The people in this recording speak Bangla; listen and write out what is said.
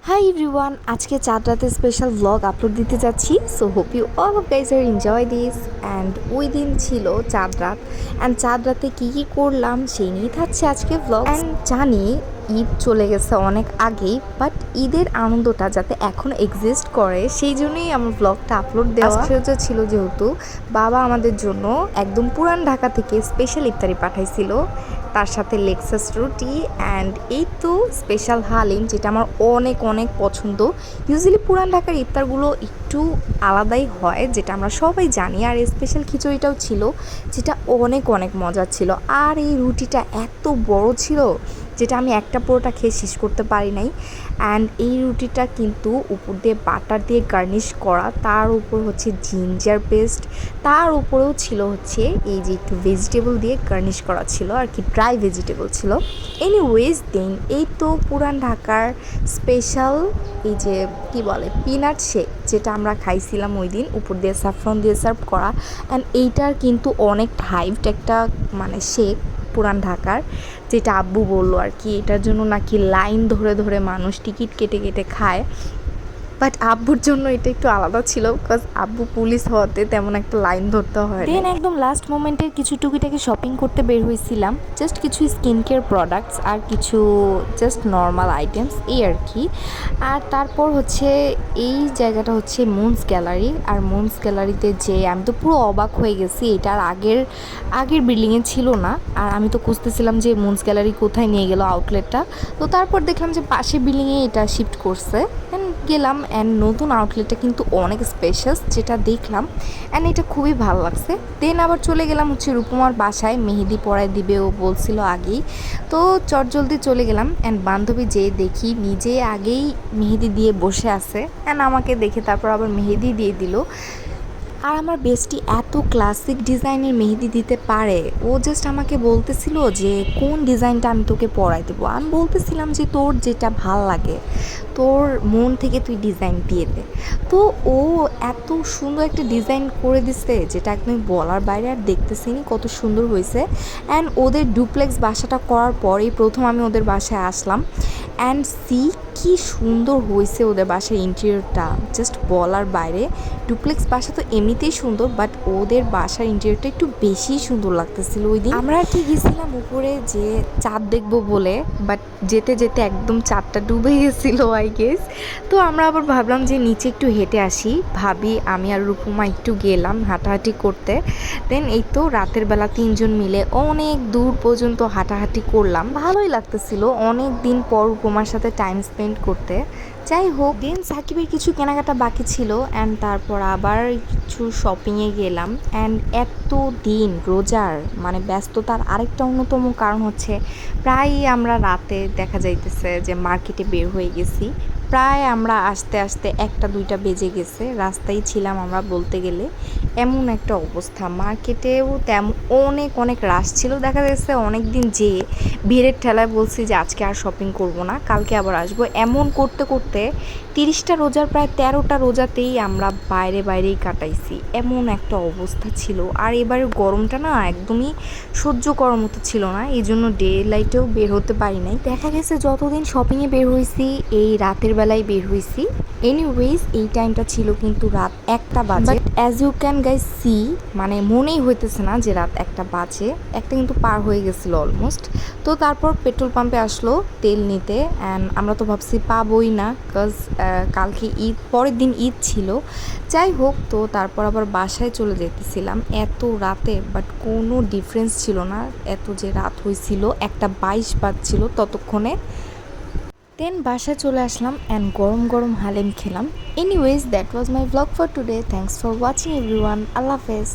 হাই এভরিওয়ান, আজকে চাঁদ রাতে স্পেশাল ব্লগ আপলোড দিতে যাচ্ছি। So hope you all of guys are enjoy this. And ওই দিন ছিল চাঁদ রাত, অ্যান্ড চাঁদ রাতে কী কী করলাম সেই নিয়ে থাকছে আজকে ব্লগ। অ্যান্ড জানি ঈদ চলে গেছে অনেক আগেই, বাট ঈদের আনন্দটা যাতে এখন এক্সিস্ট করে সেই জন্যই আমার ব্লগটা আপলোড দেওয়া ছিল। যেহেতু বাবা আমাদের জন্য একদম পুরান ঢাকা থেকে স্পেশাল ইফতারি পাঠাইছিল, তার সাথে লেক্সাস রুটি অ্যান্ড এই তো স্পেশাল হালিম, যেটা আমার অনেক অনেক পছন্দ। ইউজুয়ালি পুরান ঢাকার ইফতারগুলো একটু আলাদাই হয়, যেটা আমরা সবাই জানি। আর স্পেশাল খিচুড়িটাও ছিল, যেটা অনেক অনেক মজার ছিল। আর এই রুটিটা এত বড় ছিল যেটা আমি একটা পুরোটা খেয়ে শেষ করতে পারি নাই। অ্যান্ড এই রুটিটা কিন্তু উপর দিয়ে বাটার দিয়ে গার্নিশ করা, তার উপর হচ্ছে জিঞ্জার পেস্ট, তার উপরেও ছিল হচ্ছে এই যে একটু ভেজিটেবল দিয়ে গার্নিশ করা ছিল, আর কি ড্রাই ভেজিটেবল ছিল। এনিওয়েজ দেন এই তো পুরান ঢাকার স্পেশাল এই যে কি বলে পিনাট শেক, যেটা আমরা খাইছিলাম ওই দিন, উপর দিয়ে স্যাফরন দিয়ে সার্ভ করা। অ্যান্ড এইটার কিন্তু অনেক হাইভড একটা মানে শেক পুরান ঢাকার, যেটা আব্বু বললো আর কি এটার জন্য নাকি লাইন ধরে ধরে মানুষ টিকিট কেটে কেটে খায়। বাট আব্বুর জন্য এটা একটু আলাদা ছিল, বিকজ আব্বু পুলিশ হওয়াতে তেমন একটা লাইন ধরতে হয়। দেন একদম লাস্ট মোমেন্টের কিছু টুকিটাকি শপিং করতে বের হয়েছিলাম, জাস্ট কিছু স্কিন কেয়ার প্রোডাক্টস আর কিছু জাস্ট নর্মাল আইটেমস এই আর কি। আর তারপর হচ্ছে এই জায়গাটা হচ্ছে মুনস গ্যালারি, আর মুনস গ্যালারিতে যে আমি তো পুরো অবাক হয়ে গেছি, এটা আর আগের বিল্ডিংয়ে ছিল না। আর আমি তো খুঁজতেছিলাম যে মুনস গ্যালারি কোথায় নিয়ে গেল আউটলেটটা, তো তারপর দেখলাম যে পাশের বিল্ডিংয়ে এটা শিফট করছে। গেলাম অ্যান্ড নতুন আউটলেটটা কিন্তু অনেক স্পেশাস, যেটা দেখলাম অ্যান্ড এটা খুবই ভালো লাগছে। দেন আবার চলে গেলাম হচ্ছে রূপমার বাসায়, মেহেদি পরায় দিবে ও বলছিল আগেই, তো চটজলদি চলে গেলাম। অ্যান্ড বান্ধবী যেয়ে দেখি নিজে আগেই মেহেদি দিয়ে বসে আছে, অ্যান্ড আমাকে দেখে তারপর আবার মেহেদি দিয়ে দিল। আর আমার বেস্টি এত ক্লাসিক ডিজাইনের মেহেদি দিতে পারে, ও জাস্ট আমাকে বলতেছিল যে কোন ডিজাইনটা আমি তোকে পরাই দেবো। আমি বলতেছিলাম যে তোর যেটা ভাল লাগে, তোর মন থেকে তুই ডিজাইন দিয়ে দে। তো ও এত সুন্দর একটা ডিজাইন করে দিছে, যেটা একদম বলার বাইরে, আর দেখতেছিনি কত সুন্দর হয়েছে। অ্যান্ড ওদের ডুপ্লেক্স বাসাটা করার পরেই প্রথম আমি ওদের বাসায় আসলাম, অ্যান্ড সি কি সুন্দর হয়েছে ওদের বাসার ইন্টেরিয়রটা, জাস্ট বলার বাইরে। ডুপ্লেক্স বাসা তো এমনিতেই সুন্দর, বাট ওদের বাসার ইন্টেরিয়রটা একটু বেশি সুন্দর লাগতেছিল ওই দিন। আমরা আর কি গেছিলাম উপরে যে চাঁদ দেখবো বলে, বাট যেতে যেতে একদম চাঁদটা ডুবে গেছিলো আই গেস। তো আমরা আবার ভাবলাম যে নিচে একটু হেঁটে আসি, ভাবি আমি আর রূপমা একটু গেলাম হাঁটাহাঁটি করতে। দেন এই তো রাতের বেলা তিনজন মিলে অনেক দূর পর্যন্ত হাঁটাহাঁটি করলাম, ভালোই লাগতেছিল অনেক দিন পর রূপমার সাথে টাইম স্পেন্ড করতে। যাই হোক, দেন সাকিবের কিছু কেনাকাটা বাকি ছিল, অ্যান্ড তারপর আবার কিছু শপিংয়ে গেলাম। অ্যান্ড এত দিন রোজার মানে ব্যস্ততার আরেকটা অন্যতম কারণ হচ্ছে প্রায়ই আমরা রাতে দেখা যাইতেছে যে মার্কেটে বের হয়ে গেছি। প্রায় আমরা আস্তে আস্তে 1টা 2টা বেজে গেছে, রাস্তায় ছিলাম আমরা বলতে গেলে। এমন একটা অবস্থা, মার্কেটেও তেমন অনেক অনেক রাশ ছিল। দেখা যাচ্ছে অনেক দিন যে ভিড়ের ঠেলায় বলছি যে আজকে আর শপিং করব না, কালকে আবার আসবো, এমন করতে করতে 30টা রোজার প্রায় 13টা রোজাতেই আমরা বাইরেই কাটাইছি। এমন একটা অবস্থা ছিল। আর এবারে গরমটা না একদমই সহ্য করার মতো ছিল না, এই জন্য ডে লাইটেও বের হতে পারি নাই। দেখা গেছে যতদিন শপিংয়ে বের হয়েছি এই রাতের বেলায় বের হয়েছি। এনিওয়েজ এই টাইমটা ছিল কিন্তু রাত 1টা বাজে, but as you can guys see মানে মনেই হইতেছে না যে রাত 1টা বাজে, একটা কিন্তু পার হয়ে গেছিলো অলমোস্ট। তো তারপর পেট্রোল পাম্পে আসলো তেল নিতে, অ্যান্ড আমরা তো ভাবছি পাবোই না, বিকজ কালকে ঈদ, পরের দিন ঈদ ছিল। যাই হোক, তো তারপর আবার বাসায় চলে যেতেছিলাম এত রাতে, বাট কোনো ডিফারেন্স ছিল না, এত যে রাত হয়েছিল 1টা 22 বাজছিল ততক্ষণে। দেন বাসায় চলে আসলাম অ্যান্ড গরম গরম হালিম খেলাম। Anyways that was my blog for today. Thanks for watching everyone. Allah হাফেজ।